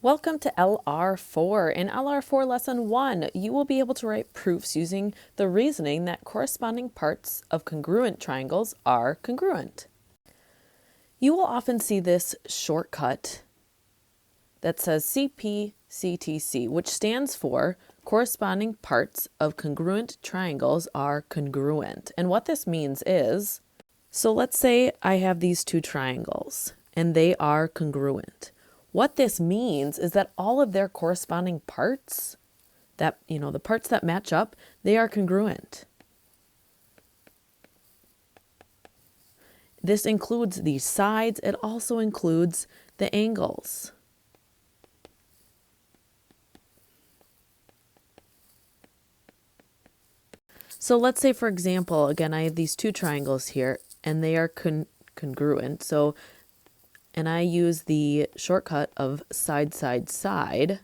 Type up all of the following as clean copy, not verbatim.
Welcome to LR4. In LR4 Lesson 1, you will be able to write proofs using the reasoning that corresponding parts of congruent triangles are congruent. You will often see this shortcut that says Cpctc, which stands for corresponding parts of congruent triangles are congruent. And what this means is, so let's say I have these two triangles and they are congruent. What this means is that all of their corresponding parts, the parts that match up, they are congruent. This includes the sides. It also includes the angles. So let's say, for example, again, I have these two triangles here and they are congruent. And I use the shortcut of side, side, side.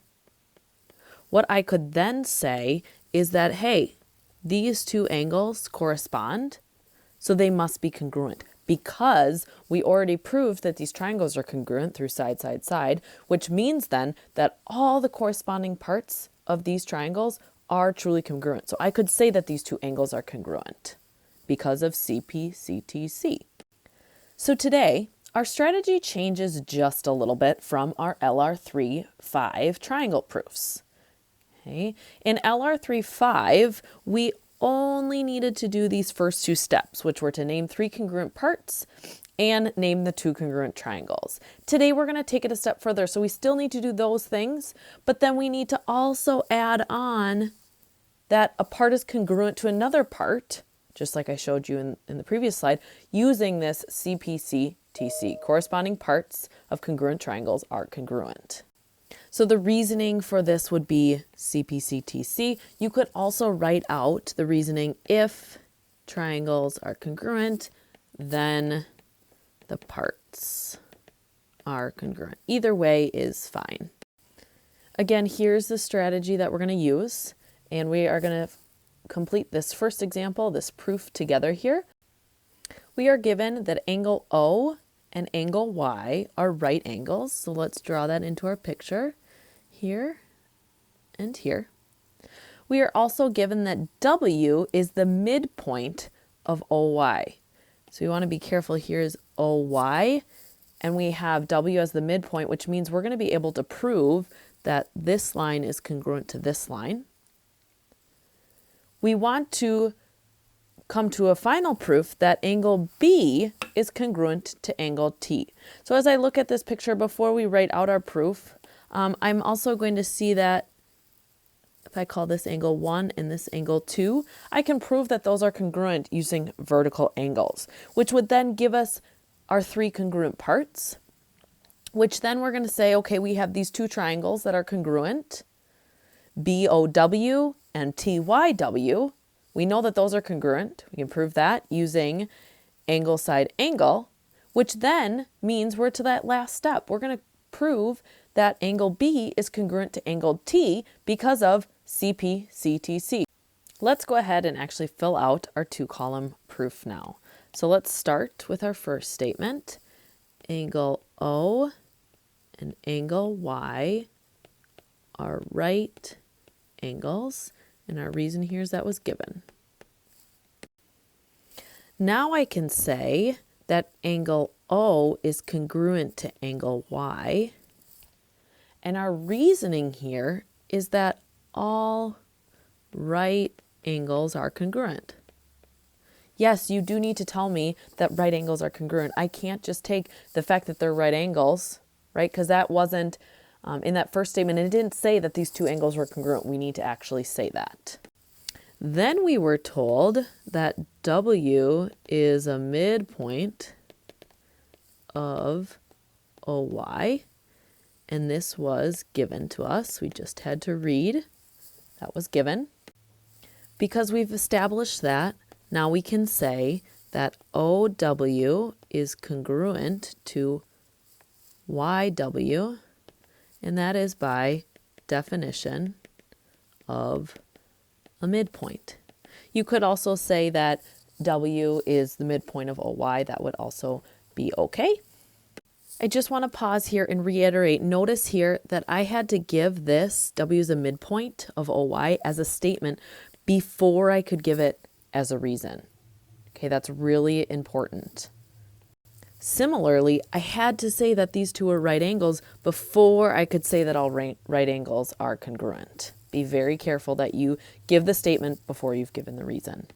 What I could then say is that, hey, these two angles correspond, so they must be congruent because we already proved that these triangles are congruent through side, side, side, which means then that all the corresponding parts of these triangles are truly congruent. So I could say that these two angles are congruent because of Cpctc. So today, our strategy changes just a little bit from our LR4-1 triangle proofs. Okay. In LR4-1, we only needed to do these first two steps, which were to name three congruent parts and name the two congruent triangles. Today, we're going to take it a step further. So we still need to do those things, but then we need to also add on that a part is congruent to another part, just like I showed you in the previous slide, using this Cpctc. Corresponding parts of congruent triangles are congruent. So the reasoning for this would be Cpctc. You could also write out the reasoning: if triangles are congruent, then the parts are congruent. Either way is fine. Again, here's the strategy that we're going to use, and we are going to complete this first example, this proof together here. We are given that angle O and angle Y are right angles. So let's draw that into our picture here and here. We are also given that W is the midpoint of OY. So we want to be careful. Here's OY, and we have W as the midpoint, which means we're going to be able to prove that this line is congruent to this line. We want to come to a final proof that angle B is congruent to angle T. So as I look at this picture before we write out our proof, I'm also going to see that if I call this angle 1 and this angle 2, I can prove that those are congruent using vertical angles, which would then give us our three congruent parts, which then we're going to say, okay, we have these two triangles that are congruent, BOW and TYW. We know that those are congruent. We can prove that using angle side angle, which then means we're to that last step. We're going to prove that angle B is congruent to angle T because of Cpctc. Let's go ahead and actually fill out our two-column proof now. So let's start with our first statement. Angle O and angle Y are right angles. And our reason here is that was given. Now I can say that angle O is congruent to angle Y. And our reasoning here is that all right angles are congruent. Yes, you do need to tell me that right angles are congruent. I can't just take the fact that they're right angles, right? Because that wasn't in that first statement, and it didn't say that these two angles were congruent. We need to actually say that. Then we were told that W is a midpoint of OY, and this was given to us. We just had to read. That was given. Because we've established that, now we can say that OW is congruent to YW, and that is by definition of a midpoint. You could also say that W is the midpoint of OY. That would also be okay. I just want to pause here and reiterate. Notice here that I had to give this W is a midpoint of OY as a statement before I could give it as a reason. Okay, that's really important. Similarly, I had to say that these two are right angles before I could say that all right angles are congruent. Be very careful that you give the statement before you've given the reason.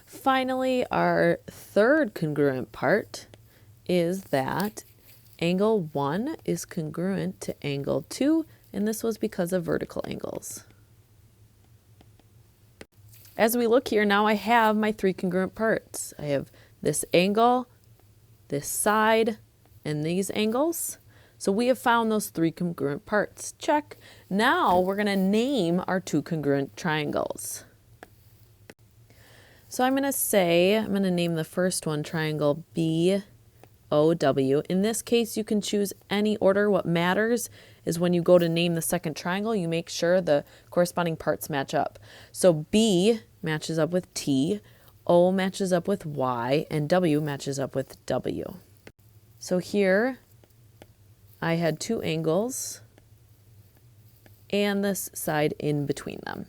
Finally, our third congruent part is that angle 1 is congruent to angle 2, and this was because of vertical angles. As we look here, now I have my three congruent parts. I have this angle, this side, and these angles. So we have found those three congruent parts. Check. Now we're going to name our two congruent triangles. So I'm going to name the first one triangle BOW. In this case, you can choose any order. What matters is when you go to name the second triangle, you make sure the corresponding parts match up. So B matches up with T, O matches up with Y, and W matches up with W. So here I had two angles and this side in between them.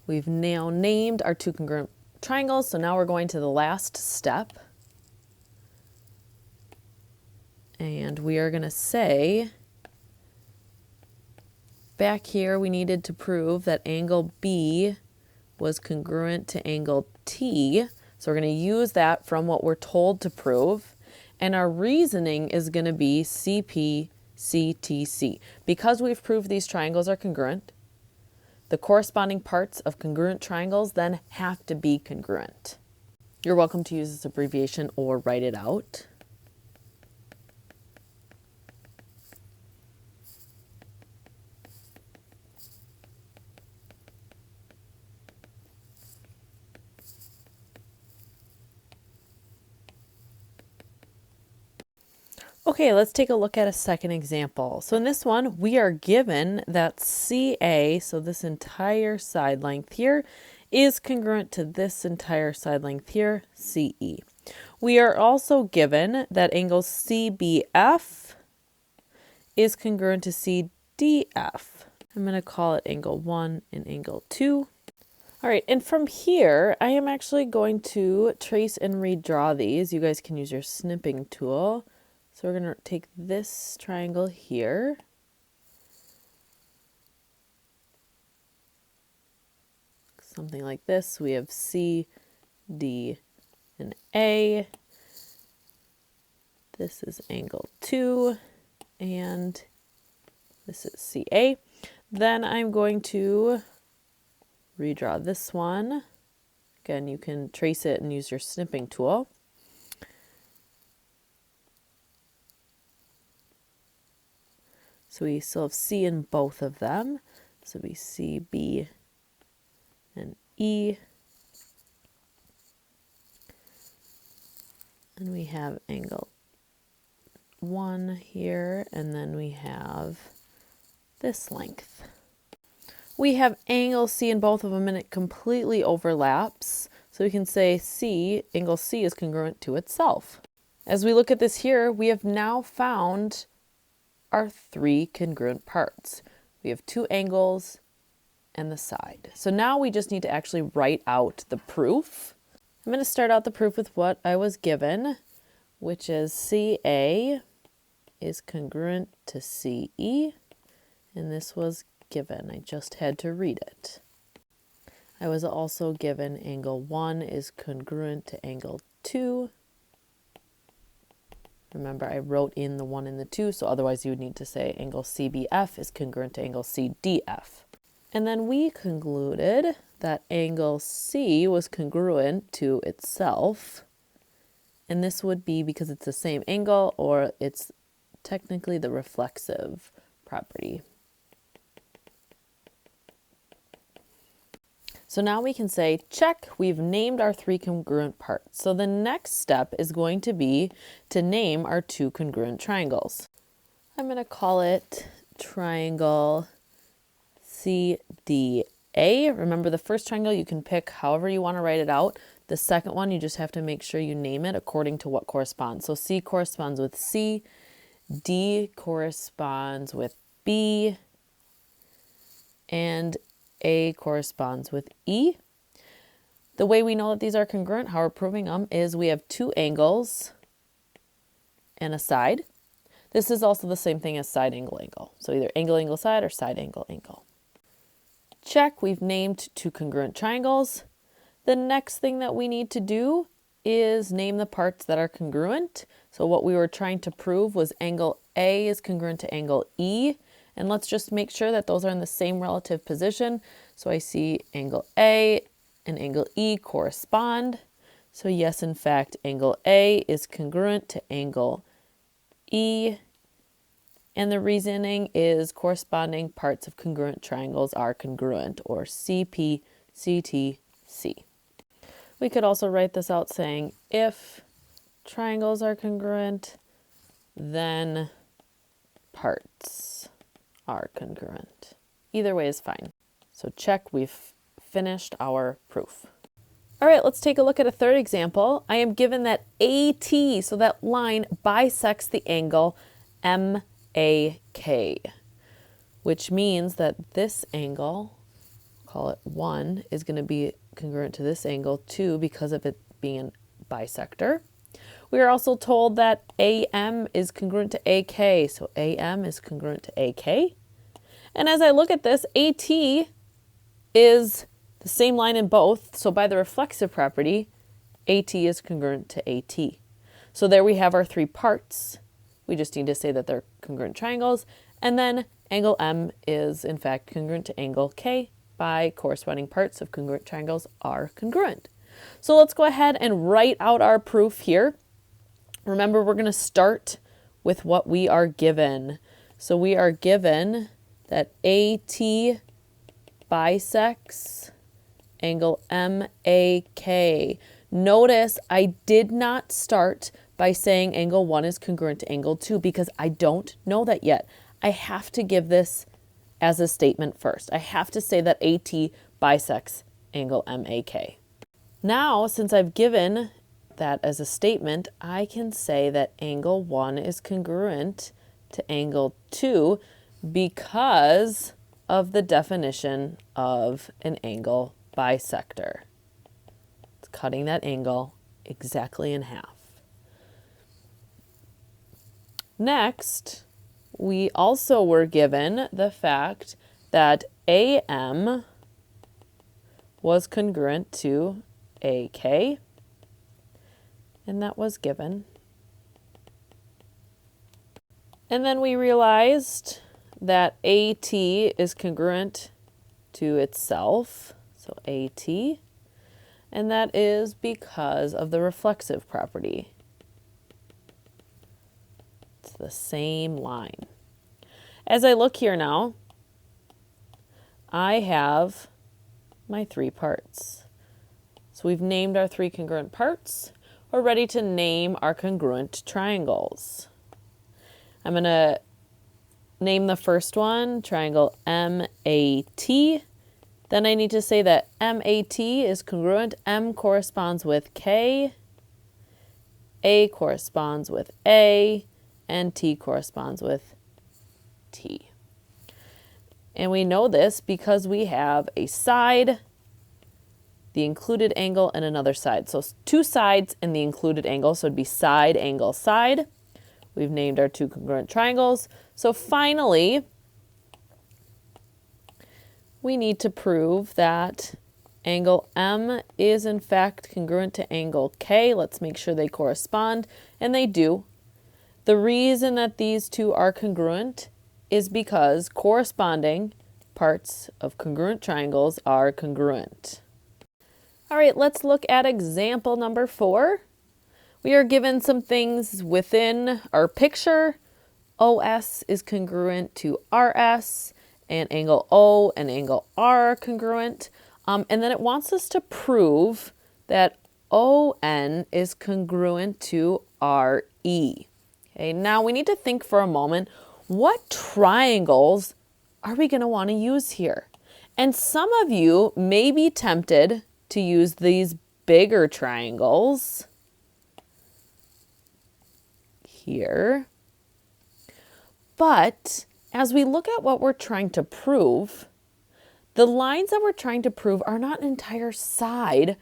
We've now named our two congruent triangles, so now we're going to the last step. And we are going to say, back here we needed to prove that angle B was congruent to angle T. So we're going to use that from what we're told to prove. And our reasoning is going to be Cpctc. Because we've proved these triangles are congruent, the corresponding parts of congruent triangles then have to be congruent. You're welcome to use this abbreviation or write it out. Okay, let's take a look at a second example. So in this one, we are given that CA, so this entire side length here, is congruent to this entire side length here, CE. We are also given that angle CBF is congruent to CDF. I'm going to call it angle 1 and angle 2. All right, and from here, I am actually going to trace and redraw these. You guys can use your snipping tool. So we're going to take this triangle here. Something like this. We have C, D, and A. This is angle 2, and this is CA. Then I'm going to redraw this one. Again, you can trace it and use your snipping tool. So we still have C in both of them. So we see B and E. And we have angle 1 here, and then we have this length. We have angle C in both of them, and it completely overlaps. So we can say angle C is congruent to itself. As we look at this here, we have now found our three congruent parts. We have two angles and the side. So now we just need to actually write out the proof. I'm going to start out the proof with what I was given, which is CA is congruent to CE, and this was given. I just had to read it. I was also given angle 1 is congruent to angle 2. Remember, I wrote in the 1 and the 2, so otherwise you would need to say angle CBF is congruent to angle CDF. And then we concluded that angle C was congruent to itself. And this would be because it's the same angle, or it's technically the reflexive property. So now we can say, check, we've named our three congruent parts. So the next step is going to be to name our two congruent triangles. I'm going to call it triangle CDA. Remember, the first triangle you can pick however you want to write it out. The second one, you just have to make sure you name it according to what corresponds. So C corresponds with C, D corresponds with B, and A corresponds with E. The way we know that these are congruent, how we're proving them, is we have two angles and a side. This is also the same thing as side angle angle. So either angle angle side or side angle angle. Check, we've named two congruent triangles. The next thing that we need to do is name the parts that are congruent. So what we were trying to prove was angle A is congruent to angle E. And let's just make sure that those are in the same relative position. So I see angle A and angle E correspond. So yes, in fact, angle A is congruent to angle E. And the reasoning is corresponding parts of congruent triangles are congruent, or Cpctc. We could also write this out saying if triangles are congruent, then parts are congruent. Either way is fine. So check, we've finished our proof. All right, let's take a look at a third example. I am given that AT, so that line bisects the angle MAK, which means that this angle, call it 1, is going to be congruent to this angle 2 because of it being a bisector. We are also told that AM is congruent to AK, so AM is congruent to AK. And as I look at this, AT is the same line in both, so by the reflexive property, AT is congruent to AT. So there we have our three parts. We just need to say that they're congruent triangles, and then angle M is in fact congruent to angle K by corresponding parts of congruent triangles are congruent. So let's go ahead and write out our proof here. Remember, we're going to start with what we are given. So we are given that AT bisects angle MAK. Notice I did not start by saying angle 1 is congruent to angle 2 because I don't know that yet. I have to give this as a statement first. I have to say that AT bisects angle MAK. Now, since I've given that as a statement, I can say that angle 1 is congruent to angle 2 because of the definition of an angle bisector. It's cutting that angle exactly in half. Next, we also were given the fact that AM was congruent to AK, and that was given. And then we realized that AT is congruent to itself, so AT, and that is because of the reflexive property. It's the same line. As I look here now, I have my three parts. So we've named our three congruent parts. We're ready to name our congruent triangles. I'm going to name the first one triangle MAT. Then I need to say that MAT is congruent. M corresponds with K, A corresponds with A, and T corresponds with T. And we know this because we have a side, the included angle, and another side. So two sides in the included angle, so it'd be side, angle, side. We've named our two congruent triangles. So finally, we need to prove that angle M is in fact congruent to angle K. Let's make sure they correspond, and they do. The reason that these two are congruent is because corresponding parts of congruent triangles are congruent. All right, let's look at example number 4. We are given some things within our picture. OS is congruent to RS, and angle O and angle R are congruent. And then it wants us to prove that ON is congruent to RE. Okay, now we need to think for a moment, what triangles are we going to want to use here? And some of you may be tempted to use these bigger triangles here. But as we look at what we're trying to prove, the lines that we're trying to prove are not an entire side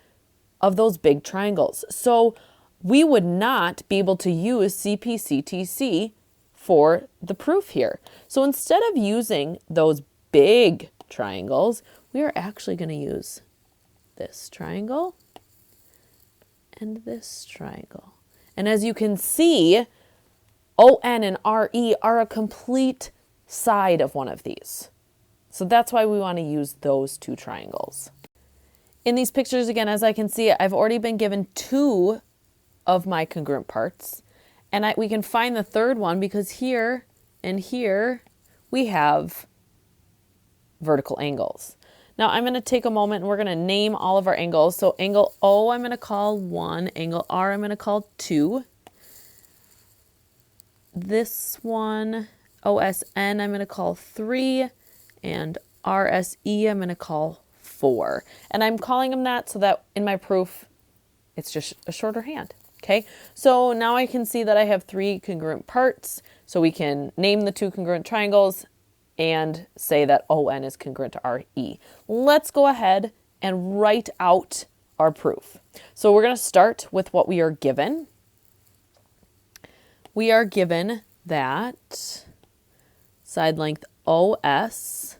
of those big triangles. So we would not be able to use Cpctc for the proof here. So instead of using those big triangles, we are actually going to use this triangle and this triangle. And as you can see, ON and RE are a complete side of one of these. So that's why we want to use those two triangles. In these pictures, again, as I can see, I've already been given two of my congruent parts. And we can find the third one because here and here we have vertical angles. Now I'm going to take a moment and we're going to name all of our angles. So angle O I'm going to call 1, angle R I'm going to call 2. This one, OSN, I'm going to call 3, and RSE I'm going to call 4. And I'm calling them that so that in my proof, it's just a shorter hand. Okay, so now I can see that I have 3 congruent parts. So we can name the 2 congruent triangles and say that ON is congruent to RE. Let's go ahead and write out our proof. So we're going to start with what we are given. We are given that side length OS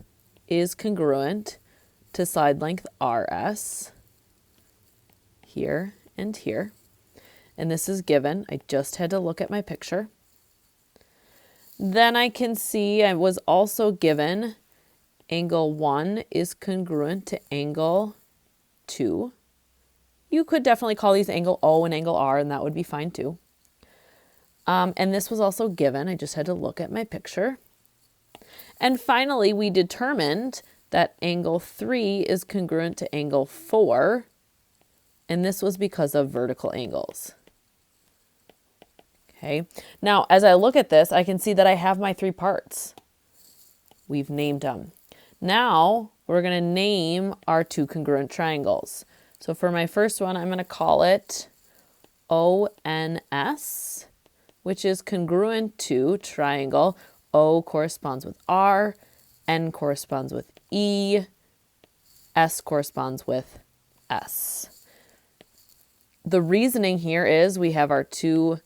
is congruent to side length RS here and here. And this is given. I just had to look at my picture. Then I can see I was also given angle 1 is congruent to angle 2. You could definitely call these angle O and angle R, and that would be fine too. And this was also given. I just had to look at my picture. And finally, we determined that angle 3 is congruent to angle 4, and this was because of vertical angles. Okay, now as I look at this, I can see that I have my 3 parts. We've named them. Now we're going to name our 2 congruent triangles. So for my first one, I'm going to call it ONS, which is congruent to triangle. O corresponds with R, N corresponds with E, S corresponds with S. The reasoning here is we have our 2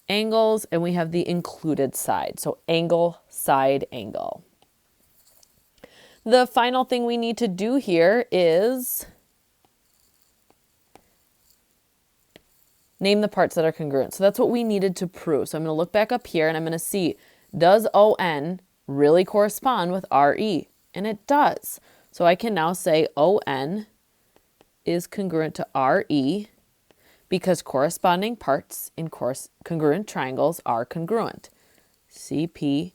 angles and we have the included side. So angle, side, angle. The final thing we need to do here is name the parts that are congruent. So that's what we needed to prove. So I'm going to look back up here and I'm going to see, does ON really correspond with RE? And it does. So I can now say ON is congruent to RE because corresponding parts in congruent triangles are congruent. Cpctc.